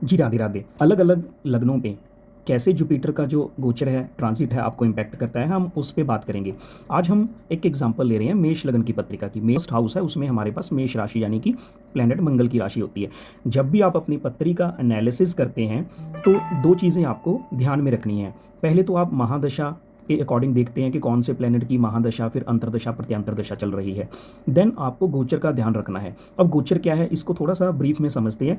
जी राधे राधे। अलग अलग लग्नों पे कैसे जुपिटर का जो गोचर है, ट्रांजिट है, आपको इम्पैक्ट करता है, हम उस पे बात करेंगे। आज हम एक एग्जांपल ले रहे हैं मेष लग्न की पत्रिका की। मेष हाउस है, उसमें हमारे पास मेष राशि यानी कि प्लैनेट मंगल की राशि होती है। जब भी आप अपनी पत्रिका एनालिसिस करते हैं तो दो चीज़ें आपको ध्यान में रखनी है। पहले तो आप महादशा के अकॉर्डिंग देखते हैं कि कौन से प्लैनेट की महादशा, फिर अंतरदशा, प्रत्यंतरदशा चल रही है। देन आपको गोचर का ध्यान रखना है। अब गोचर क्या है, इसको थोड़ा सा ब्रीफ में समझते हैं।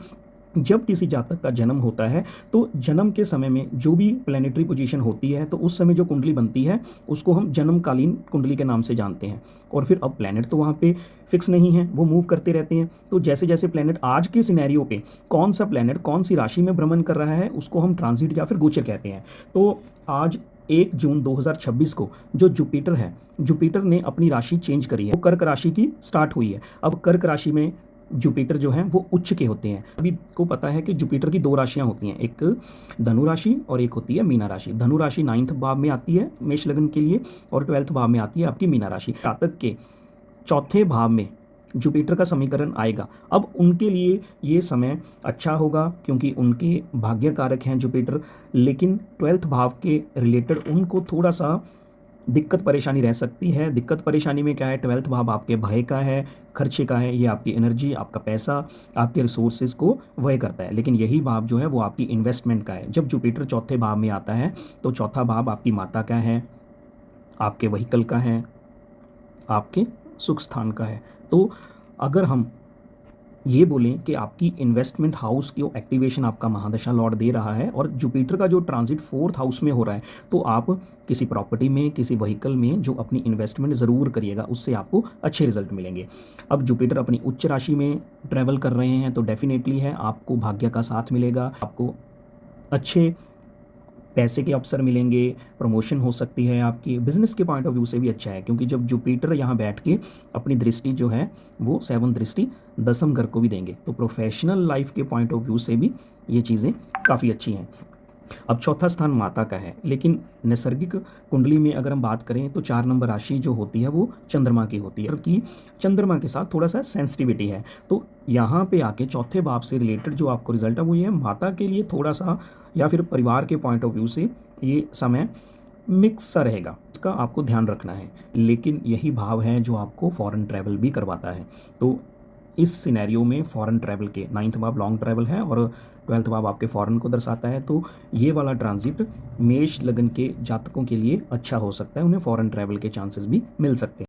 जब किसी जातक का जन्म होता है तो जन्म के समय में जो भी प्लैनेटरी पोजीशन होती है तो उस समय जो कुंडली बनती है उसको हम जन्मकालीन कुंडली के नाम से जानते हैं। और फिर अब प्लैनेट तो वहाँ पे फिक्स नहीं है, वो मूव करते रहते हैं। तो जैसे जैसे प्लैनेट आज के सिनेरियो पे कौन सा प्लैनेट कौन सी राशि में भ्रमण कर रहा है उसको हम ट्रांजिट या फिर गोचर कहते हैं। तो आज 1 जून 2026 को जो जुपिटर है, जुपिटर ने अपनी राशि चेंज करी है, वो कर्क राशि की स्टार्ट हुई है। अब कर्क राशि में जुपिटर जो है वो उच्च के होते हैं। अभी को पता है कि जुपिटर की दो राशियां होती हैं, एक धनु राशि और एक होती है मीना राशि। धनु राशि 9th भाव में आती है मेष लग्न के लिए और 12th भाव में आती है आपकी मीना राशि। जातक के चौथे भाव में जुपिटर का समीकरण आएगा। अब उनके लिए ये समय अच्छा होगा क्योंकि उनके भाग्य कारक हैं जुपिटर, लेकिन 12th भाव के रिलेटेड उनको थोड़ा सा दिक्कत परेशानी रह सकती है। दिक्कत परेशानी में क्या है, 12th भाव आपके भय का है, खर्चे का है। ये आपकी एनर्जी, आपका पैसा, आपके रिसोर्सेज को व्यय करता है। लेकिन यही भाव जो है वो आपकी इन्वेस्टमेंट का है। जब जुपिटर चौथे भाव में आता है तो चौथा भाव आपकी माता का है, आपके व्हीकल का है, आपके सुख स्थान का है। तो अगर हम ये बोलें कि आपकी इन्वेस्टमेंट हाउस की एक्टिवेशन आपका महादशा लॉर्ड दे रहा है और जुपिटर का जो ट्रांजिट 4th हाउस में हो रहा है, तो आप किसी प्रॉपर्टी में, किसी व्हीकल में जो अपनी इन्वेस्टमेंट ज़रूर करिएगा, उससे आपको अच्छे रिजल्ट मिलेंगे। अब जुपिटर अपनी उच्च राशि में ट्रैवल कर रहे हैं तो डेफिनेटली है आपको भाग्य का साथ मिलेगा, आपको अच्छे पैसे के अवसर मिलेंगे, प्रमोशन हो सकती है, आपकी बिजनेस के पॉइंट ऑफ व्यू से भी अच्छा है क्योंकि जब जुपिटर यहाँ बैठ के अपनी दृष्टि जो है वो 7th दृष्टि 10th घर को भी देंगे, तो प्रोफेशनल लाइफ के पॉइंट ऑफ व्यू से भी ये चीज़ें काफ़ी अच्छी हैं। अब चौथा स्थान माता का है, लेकिन नैसर्गिक कुंडली में अगर हम बात करें तो 4 नंबर राशि जो होती है वो चंद्रमा की होती है, कि चंद्रमा के साथ थोड़ा सा सेंसिटिविटी है। तो यहाँ पे आके चौथे भाव से रिलेटेड जो आपको रिजल्ट है वो ये है, माता के लिए थोड़ा सा या फिर परिवार के पॉइंट ऑफ व्यू से ये समय मिक्स सा रहेगा, इसका आपको ध्यान रखना है। लेकिन यही भाव है जो आपको फॉरेन ट्रैवल भी करवाता है। तो इस सिनेरियो में फॉरेन ट्रैवल के 9th भाव लॉन्ग ट्रैवल है और 12th भाव आपके फॉरेन को दर्शाता है। तो ये वाला ट्रांजिट मेष लगन के जातकों के लिए अच्छा हो सकता है, उन्हें फॉरेन ट्रैवल के चांसेस भी मिल सकते हैं।